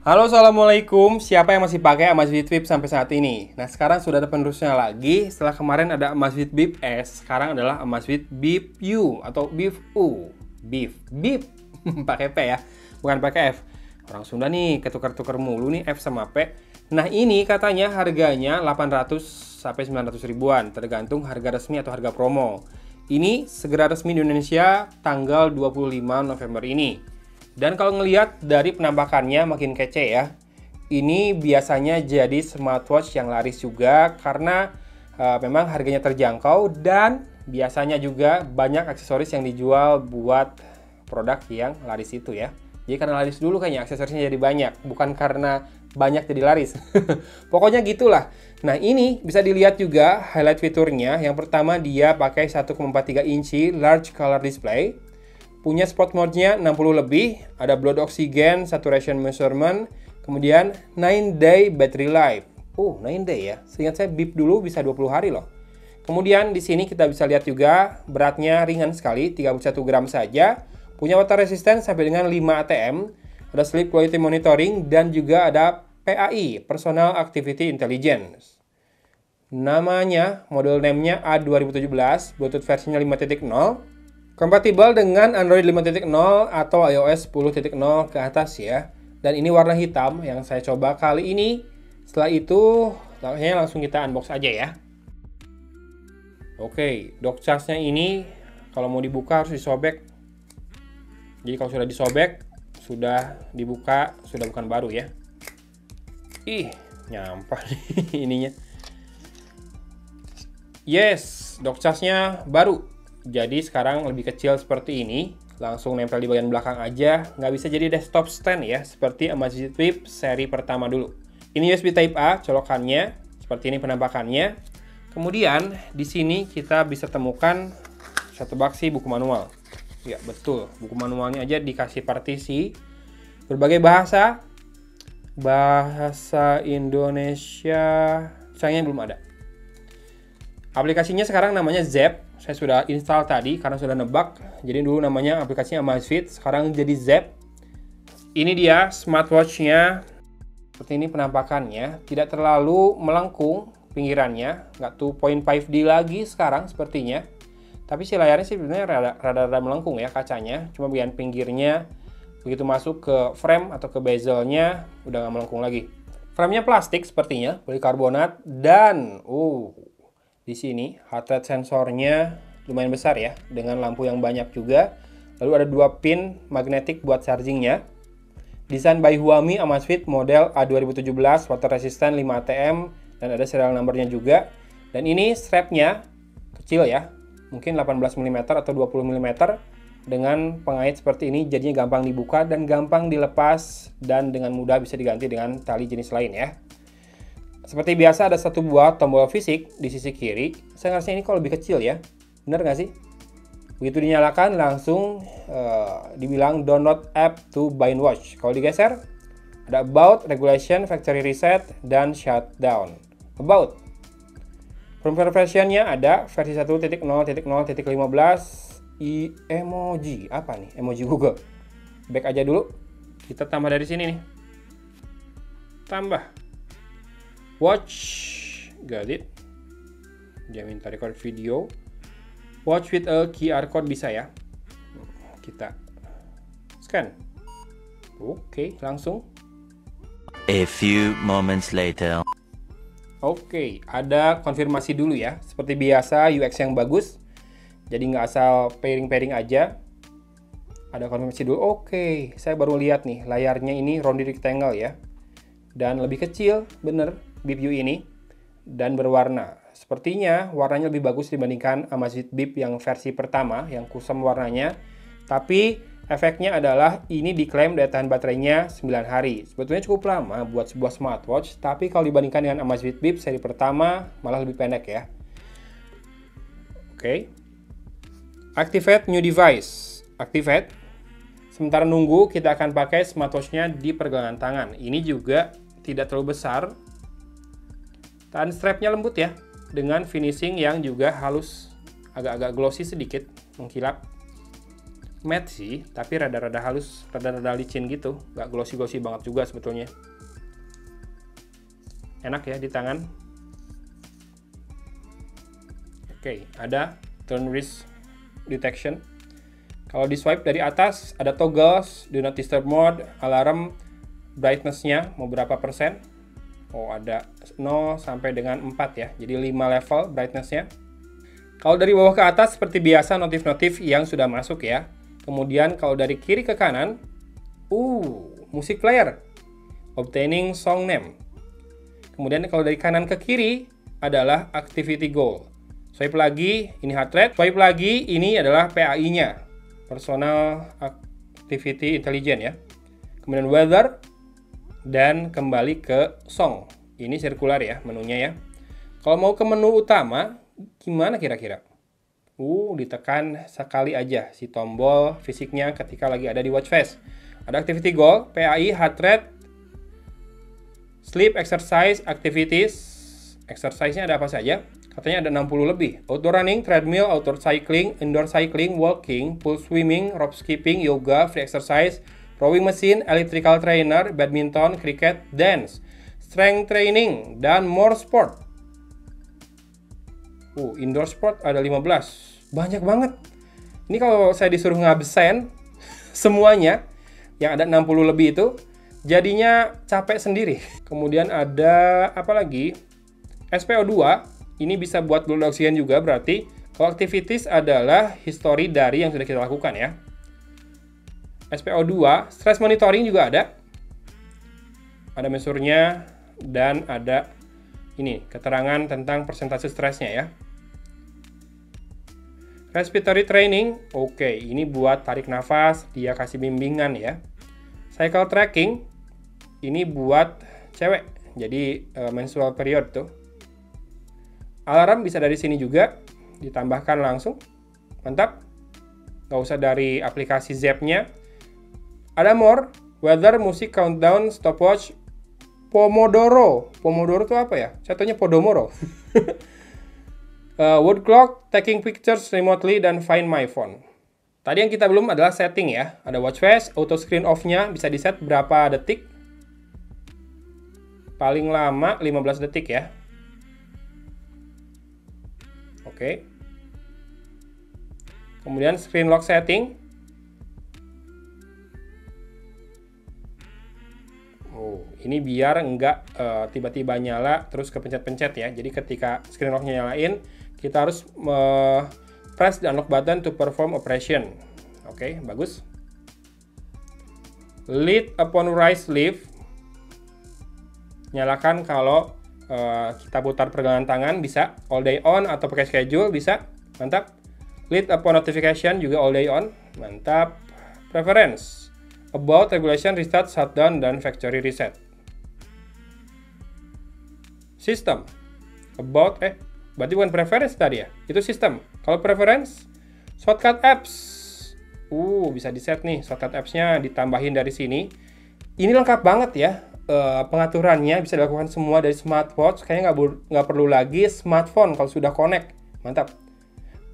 Halo, assalamualaikum. Siapa yang masih pakai Amazfit Bip sampai saat ini? Nah, sekarang sudah ada penerusnya lagi. Setelah kemarin ada Amazfit Bip S, sekarang adalah Amazfit Bip U atau Bip U. Bip pakai P ya, bukan pakai F. Orang Sunda nih ketukar-tukar mulu nih F sama P. Nah, ini katanya harganya 800 sampai 900 ribuan, tergantung harga resmi atau harga promo. Ini segera resmi di Indonesia tanggal 25 November ini. Dan kalau ngelihat dari penampakannya makin kece ya. Ini biasanya jadi smartwatch yang laris juga karena memang harganya terjangkau dan biasanya juga banyak aksesoris yang dijual buat produk yang laris itu ya. Jadi karena laris dulu kayaknya aksesorisnya jadi banyak, bukan karena banyak jadi laris. Pokoknya gitulah. Nah, ini bisa dilihat juga highlight fiturnya. Yang pertama dia pakai 1,43 inci large color display. Punya sport mode-nya 60 lebih, ada blood oxygen, saturation measurement, kemudian 9-day battery life. 9 day ya. Seingat saya Bip dulu bisa 20 hari loh. Kemudian di sini kita bisa lihat juga beratnya ringan sekali, 31 gram saja. Punya water resistance sampai dengan 5 ATM, ada sleep quality monitoring dan juga ada PAI, Personal Activity Intelligence. Namanya, model name-nya A2017, Bluetooth versinya 5.0. Kompatibel dengan Android 5.0 atau iOS 10.0 ke atas ya. Dan ini warna hitam yang saya coba kali ini. Setelah itu, langsung kita unbox aja ya. Oke, dock charge-nya ini kalau mau dibuka harus disobek. Jadi kalau sudah disobek, sudah dibuka, sudah bukan baru ya. Ih, nyampah nih ininya. Yes, dock charge-nya baru. Jadi sekarang lebih kecil seperti ini, langsung nempel di bagian belakang aja, nggak bisa jadi desktop stand ya, seperti Amazfit Bip seri pertama dulu. Ini USB Type A colokannya, seperti ini penampakannya. Kemudian di sini kita bisa temukan satu baksi buku manual. Ya betul, buku manualnya aja dikasih partisi, berbagai bahasa, bahasa Indonesia, sayangnya belum ada. Aplikasinya sekarang namanya Zepp. Saya sudah install tadi karena sudah nebak. Jadi dulu namanya aplikasinya Amazfit, sekarang jadi Zepp. Ini dia smartwatch-nya. Seperti ini penampakannya. Tidak terlalu melengkung pinggirannya. Nggak 2.5D lagi sekarang sepertinya. Tapi si layarnya sih sebenarnya rada-rada melengkung ya kacanya. Cuma bagian pinggirnya begitu masuk ke frame atau ke bezelnya udah nggak melengkung lagi. Framenya plastik sepertinya, polikarbonat dan di sini heart rate sensornya lumayan besar ya, dengan lampu yang banyak juga. Lalu ada 2 pin magnetik buat chargingnya. Desain by Huami Amazfit model A2017, water resistant 5 ATM, dan ada serial numbernya juga. Dan ini strapnya kecil ya, mungkin 18 mm atau 20 mm. Dengan pengait seperti ini jadinya gampang dibuka dan gampang dilepas, dan dengan mudah bisa diganti dengan tali jenis lain ya. Seperti biasa ada satu buah tombol fisik di sisi kiri. Saya ngerasa ini kok lebih kecil ya. Bener nggak sih? Begitu dinyalakan langsung dibilang download app to bind watch. Kalau digeser ada about, regulation, factory reset, dan shutdown. About. Firmware versionnya ada versi 1.0.0.15 emoji. Apa nih? Emoji Google. Back aja dulu. Kita tambah dari sini nih. Tambah. Watch, got it. Dia minta record video. Watch with a QR code bisa ya. Kita scan. Oke, langsung. A few moments later. Oke, ada konfirmasi dulu ya. Seperti biasa UX yang bagus. Jadi nggak asal pairing-pairing aja. Ada konfirmasi dulu. Oke, saya baru lihat nih layarnya ini rounded rectangle ya. Dan lebih kecil, bener. Bip U ini dan berwarna. Sepertinya warnanya lebih bagus dibandingkan Amazfit Bip yang versi pertama yang kusam warnanya. Tapi efeknya adalah ini diklaim daya tahan baterainya 9 hari. Sebetulnya cukup lama buat sebuah smartwatch, tapi kalau dibandingkan dengan Amazfit Bip seri pertama malah lebih pendek ya. Oke. Activate new device. Activate. Sementara nunggu kita akan pakai smartwatch-nya di pergelangan tangan. Ini juga tidak terlalu besar. Dan strapnya lembut ya, dengan finishing yang juga halus, agak-agak glossy sedikit, mengkilap. matte sih, tapi rada-rada halus, rada-rada licin gitu, nggak glossy-glossy banget juga sebetulnya. Enak ya di tangan. Oke, ada turn wrist detection. Kalau di swipe dari atas ada toggles, do not disturb mode, alarm, brightness-nya mau berapa persen. Oh, ada 0 sampai dengan 4 ya, jadi 5 level brightness-nya. Kalau dari bawah ke atas seperti biasa notif-notif yang sudah masuk ya. Kemudian kalau dari kiri ke kanan, music player, obtaining song name. Kemudian kalau dari kanan ke kiri adalah activity goal. Swipe lagi, ini heart rate. Swipe lagi, ini adalah PAI-nya, personal activity intelligence ya. Kemudian weather, dan kembali ke song. Ini sirkular ya menunya ya. Kalau mau ke menu utama, gimana kira-kira? Ditekan sekali aja si tombol fisiknya ketika lagi ada di watch face. Ada activity goal, PAI, heart rate, sleep, exercise, activities. Exercise-nya ada apa saja? Katanya ada 60 lebih. Outdoor running, treadmill, outdoor cycling, indoor cycling, walking, pool swimming, rope skipping, yoga, free exercise, rowing machine, electrical trainer, badminton, cricket, dance, strength training, dan more sport. Indoor sport ada 15. Banyak banget. Ini kalau saya disuruh ngabsen semuanya yang ada 60 lebih itu, jadinya capek sendiri. Kemudian ada apa lagi? SPO2, ini bisa buat blood oxygen juga berarti. Kalau activities adalah history dari yang sudah kita lakukan ya. SPO2, stress monitoring juga ada. Ada mesurnya dan ada ini keterangan tentang persentase stresnya ya. Respiratory training, oke, ini buat tarik nafas, dia kasih bimbingan ya. Cycle tracking, ini buat cewek, jadi menstrual period tuh. Alarm bisa dari sini juga, ditambahkan langsung, mantap. Nggak usah dari aplikasi Zepp-nya. Ada more, weather, musik, countdown, stopwatch, Pomodoro. Pomodoro itu apa ya? Saya taunya Podomoro. Word clock, taking pictures remotely, dan find my phone. Tadi yang kita belum adalah setting ya. Ada watch face, auto screen off-nya bisa di set berapa detik. Paling lama 15 detik ya. Oke. Kemudian screen lock setting. Ini biar nggak tiba-tiba nyala terus kepencet-pencet ya. Jadi ketika screen lock-nya nyalain, kita harus press the unlock button to perform operation. Oke, bagus. Lead upon rise leave. Nyalakan kalau kita putar pergelangan tangan bisa. All day on atau pakai schedule bisa. Mantap. Lead upon notification juga all day on. Mantap. Preference. About, regulation, restart, shutdown, dan factory reset. System. About, berarti bukan preference tadi ya? Itu system. Kalau preference, shortcut apps. Bisa di set nih, shortcut apps-nya ditambahin dari sini. Ini lengkap banget ya. Pengaturannya bisa dilakukan semua dari smartwatch. Kayaknya nggak perlu lagi smartphone kalau sudah connect. Mantap.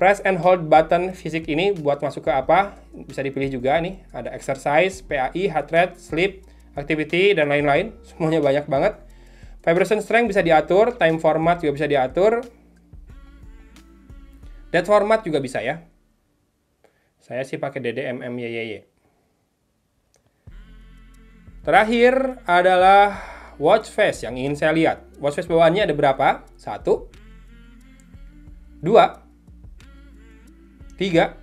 Press and hold button fisik ini buat masuk ke apa? Bisa dipilih juga nih. Ada exercise, PAI, heart rate, sleep, activity, dan lain-lain. Semuanya banyak banget. Vibration strength bisa diatur, time format juga bisa diatur. Date format juga bisa ya. Saya sih pakai DDMMYYY. Terakhir adalah watch face yang ingin saya lihat. Watch face bawaannya ada berapa? 1, 2, 3,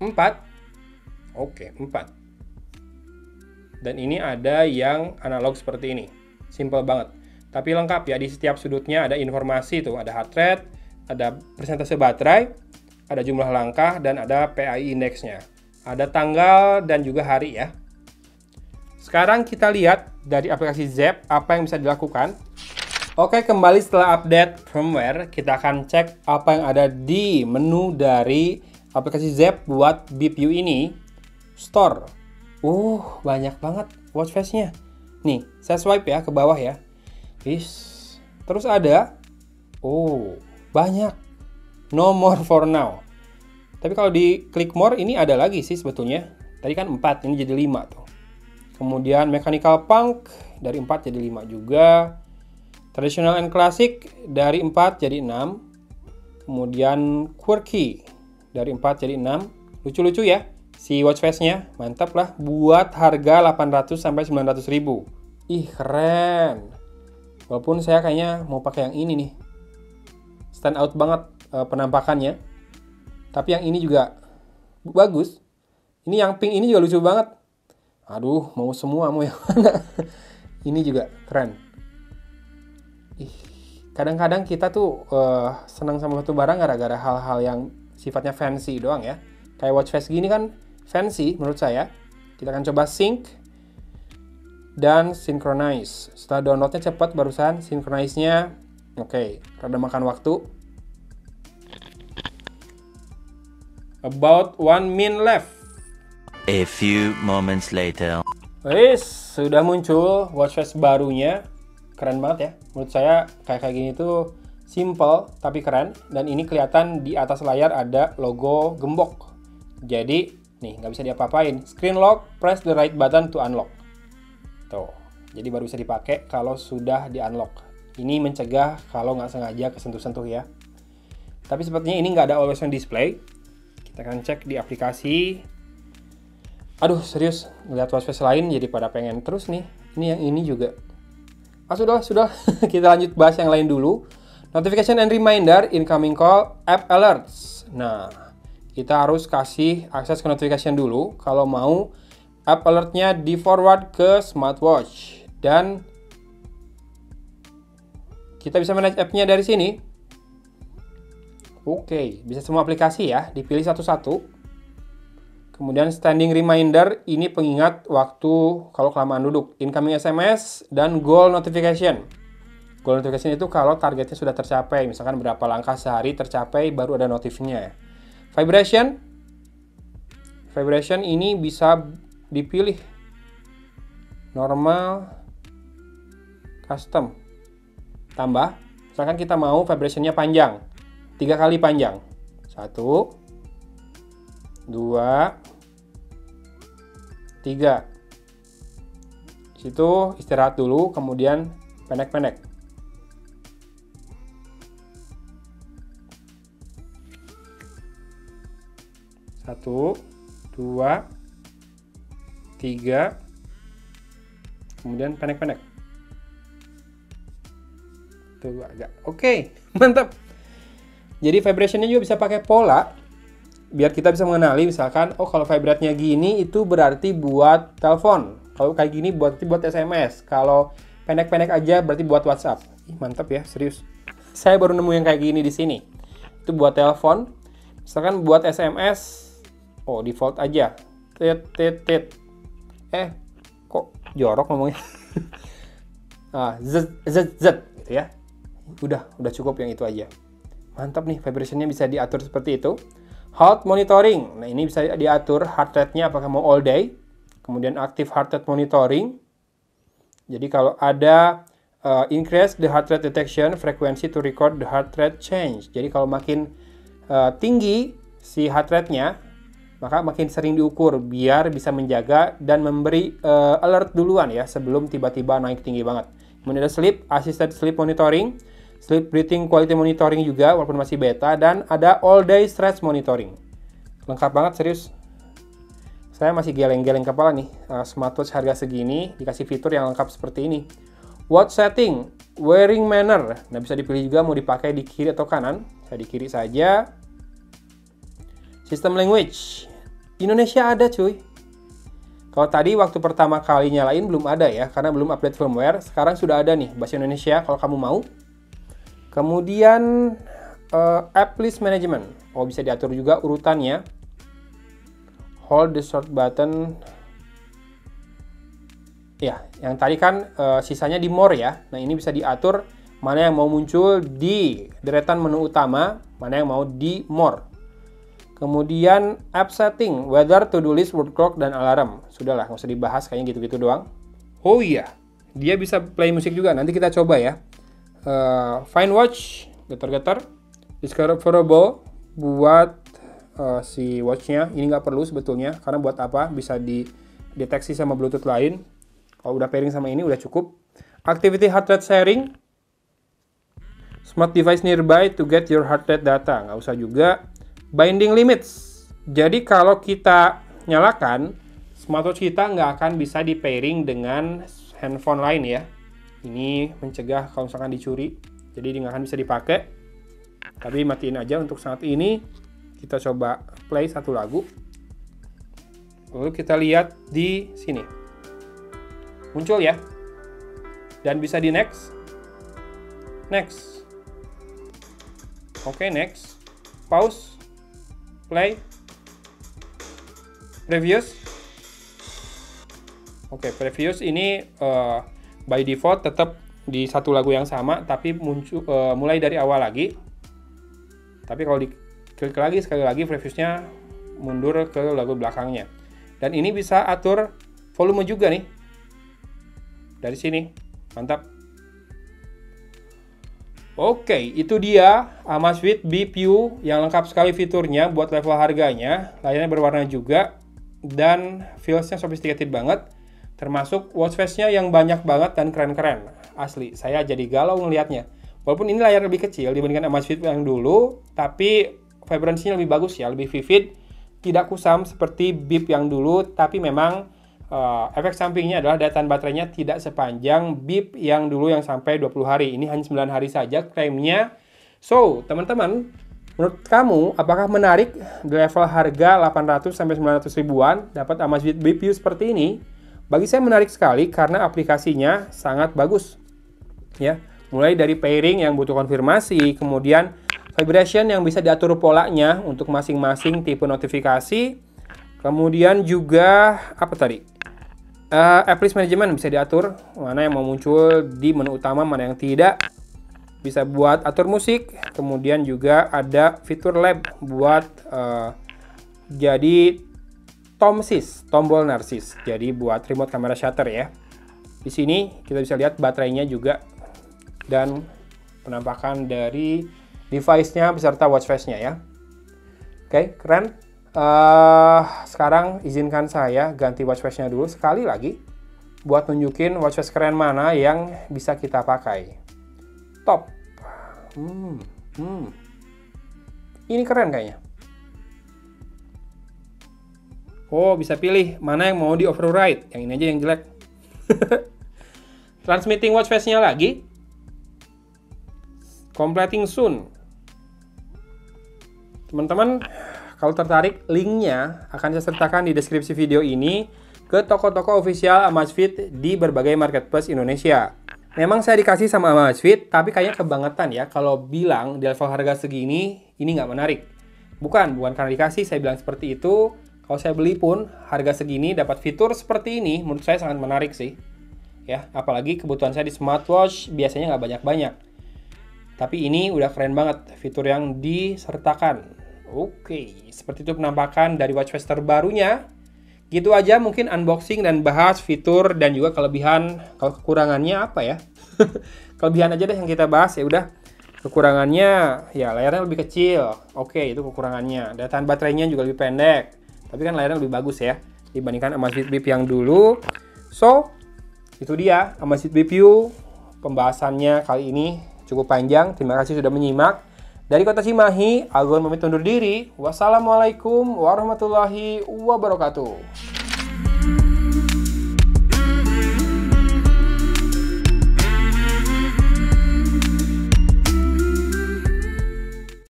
4. Oke, 4. Dan ini ada yang analog seperti ini. Simple banget. Tapi lengkap ya, di setiap sudutnya ada informasi tuh. Ada heart rate, ada persentase baterai, ada jumlah langkah, dan ada PAI indeksnya. Ada tanggal dan juga hari ya. Sekarang kita lihat dari aplikasi Zepp apa yang bisa dilakukan. Oke, kembali setelah update firmware, kita akan cek apa yang ada di menu dari aplikasi Zepp buat BeepU ini. Store. Banyak banget watch face-nya. Nih, saya swipe ya ke bawah ya. Terus ada banyak. No more for now. Tapi kalau di klik more ini ada lagi sih sebetulnya. Tadi kan 4, ini jadi 5 tuh. Kemudian Mechanical Punk dari 4 jadi 5 juga. Traditional and Classic dari 4 jadi 6. Kemudian Quirky dari 4 jadi 6. Lucu-lucu ya si watch face-nya. Mantap lah buat harga 800 sampai 900 ribu. Ih, keren. Walaupun saya kayaknya mau pakai yang ini nih. Stand out banget penampakannya. Tapi yang ini juga bagus. Ini yang pink ini juga lucu banget. Aduh, mau semua, mau yang mana? Ini juga keren. Kadang-kadang kita tuh senang sama satu barang gara-gara hal-hal yang sifatnya fancy doang ya. Kayak watch face gini kan fancy menurut saya. Kita akan coba sync dan synchronize. Setelah downloadnya cepat barusan, synchronize-nya oke, rada makan waktu. About 1 min left. A few moments later. Wis, sudah muncul watch face barunya. Keren banget ya. Menurut saya kayak gini tuh simple tapi keren. Dan ini kelihatan di atas layar ada logo gembok. Jadi, nih nggak bisa diapa-apain. Screen lock, press the right button to unlock. Tuh, jadi baru bisa dipakai kalau sudah di-unlock. Ini mencegah kalau nggak sengaja kesentuh-sentuh ya. Tapi sepertinya ini nggak ada always on display. Kita akan cek di aplikasi. Aduh, serius, ngeliat watch face lain jadi pada pengen terus nih. Ini yang ini juga. Ah, sudah. Kita lanjut bahas yang lain dulu. Notification and reminder, incoming call, app alerts. Nah, kita harus kasih akses ke notification dulu kalau mau app alertnya di forward ke smartwatch. Dan kita bisa manage app-nya dari sini. Oke, bisa semua aplikasi ya, dipilih satu-satu. Kemudian standing reminder, ini pengingat waktu kalau kelamaan duduk. Incoming SMS dan goal notification. Goal notification itu kalau targetnya sudah tercapai, misalkan berapa langkah sehari tercapai baru ada notifnya. Vibration. Vibration ini bisa dipilih. Normal, custom. Tambah, misalkan kita mau vibrationnya panjang. 3 kali panjang. 1, 2, 3. Situ istirahat dulu, kemudian pendek-pendek. Satu, 2, 3, kemudian pendek-pendek. Tuh agak. Oke, mantap. Jadi vibrationnya juga bisa pakai pola. Biar kita bisa mengenali misalkan, oh kalau vibrate-nya gini itu berarti buat telepon. Kalau kayak gini berarti buat SMS. Kalau pendek-pendek aja berarti buat WhatsApp. Ih, mantap ya, serius. Saya baru nemu yang kayak gini di sini. Itu buat telepon. Misalkan buat SMS, oh default aja. Tit. Kok jorok ngomongnya. Z gitu ya. Udah cukup yang itu aja. Mantap nih, vibration-nya bisa diatur seperti itu. Heart monitoring. Nah, ini bisa diatur heart rate-nya apakah mau all day. Kemudian active heart rate monitoring. Jadi kalau ada increase the heart rate detection frequency to record the heart rate change. Jadi kalau makin tinggi si heart rate-nya, maka makin sering diukur biar bisa menjaga dan memberi alert duluan ya sebelum tiba-tiba naik tinggi banget. Kemudian ada sleep, assisted sleep monitoring. Sleep breathing quality monitoring juga walaupun masih beta, dan ada all day stress monitoring. Lengkap banget, serius. Saya masih geleng-geleng kepala nih. Smartwatch harga segini dikasih fitur yang lengkap seperti ini. Watch setting, wearing manner. Nah, bisa dipilih juga mau dipakai di kiri atau kanan. Saya di kiri saja. System language. Indonesia ada, cuy. Kalau tadi waktu pertama kali nyalain belum ada ya, karena belum update firmware. Sekarang sudah ada nih bahasa Indonesia kalau kamu mau. Kemudian app list management. Oh, bisa diatur juga urutannya. Hold the short button. Ya, yang tadi kan sisanya di more ya. Nah, ini bisa diatur mana yang mau muncul di deretan menu utama, mana yang mau di more. Kemudian app setting, weather, to-do list, word clock, dan alarm. Sudahlah, nggak usah dibahas, kayaknya gitu-gitu doang. Oh iya, dia bisa play musik juga. Nanti kita coba ya. Find watch, getar-getar. Discoverable buat si watchnya. Ini nggak perlu sebetulnya, karena buat apa? Bisa dideteksi sama Bluetooth lain. Kalau udah pairing sama ini udah cukup. Activity heart rate sharing. Smart device nearby to get your heart rate data. Nggak usah juga. Binding limits. Jadi kalau kita nyalakan, smartwatch kita nggak akan bisa di pairing dengan handphone lain ya. Ini mencegah kalau misalkan dicuri. Jadi dia nggak akan bisa dipakai. Tapi matiin aja untuk saat ini. Kita coba play satu lagu. Lalu kita lihat di sini. Muncul ya. Dan bisa di next. Next. Oke, next. Pause. Play. Previous. Oke, previous ini by default tetap di satu lagu yang sama, tapi muncul mulai dari awal lagi. Tapi kalau diklik lagi sekali lagi, previewsnya mundur ke lagu belakangnya. Dan ini bisa atur volume juga nih. Dari sini. Mantap. Oke, itu dia Amazfit Bip U yang lengkap sekali fiturnya buat level harganya. Layarnya berwarna juga dan feels-nya sophisticated banget. Termasuk watch face-nya yang banyak banget dan keren-keren. Asli, saya jadi galau ngelihatnya. Walaupun ini layar lebih kecil dibandingkan Amazfit yang dulu, tapi vibransinya lebih bagus ya, lebih vivid. Tidak kusam seperti Bip yang dulu, tapi memang efek sampingnya adalah daya tahan baterainya tidak sepanjang Bip yang dulu yang sampai 20 hari. Ini hanya 9 hari saja klaimnya. So, teman-teman, menurut kamu apakah menarik di level harga 800 sampai 900 ribuan dapat Amazfit Bip U seperti ini? Bagi saya menarik sekali karena aplikasinya sangat bagus. Ya, mulai dari pairing yang butuh konfirmasi, kemudian vibration yang bisa diatur polanya untuk masing-masing tipe notifikasi. Kemudian juga apa tadi? App list management bisa diatur mana yang mau muncul di menu utama, mana yang tidak. Bisa buat atur musik. Kemudian juga ada fitur lab buat jadi tombol narsis. Jadi buat remote camera shutter ya. Di sini kita bisa lihat baterainya juga dan penampakan dari device-nya beserta watch face-nya ya. Oke, keren. Sekarang izinkan saya ganti watch face-nya dulu sekali lagi buat nunjukin watch face keren mana yang bisa kita pakai. Top. Ini keren kayaknya. Oh, bisa pilih mana yang mau di override. Yang ini aja yang jelek. Transmitting watch face-nya lagi. Completing soon. Teman-teman, kalau tertarik, linknya akan saya sertakan di deskripsi video ini ke toko-toko official Amazfit di berbagai marketplace Indonesia. Memang saya dikasih sama Amazfit, tapi kayaknya kebangetan ya kalau bilang di level harga segini, ini nggak menarik. Bukan karena dikasih saya bilang seperti itu. Kalau saya beli pun, harga segini dapat fitur seperti ini, menurut saya sangat menarik sih. Ya, apalagi kebutuhan saya di smartwatch biasanya nggak banyak-banyak. Tapi ini udah keren banget fitur yang disertakan. Oke, seperti itu penampakan dari watch face terbarunya. Gitu aja mungkin unboxing dan bahas fitur dan juga kelebihan. Kalau kekurangannya apa ya? Kelebihan aja deh yang kita bahas ya udah. Kekurangannya ya layarnya lebih kecil. Oke, itu kekurangannya. Daya tahan baterainya juga lebih pendek. Tapi kan layarnya lebih bagus ya dibandingkan Amazfit Bip yang dulu. So, itu dia Amazfit Bip U. Pembahasannya kali ini cukup panjang. Terima kasih sudah menyimak. Dari Kota Cimahi, Agun pamit undur diri. Wassalamualaikum warahmatullahi wabarakatuh.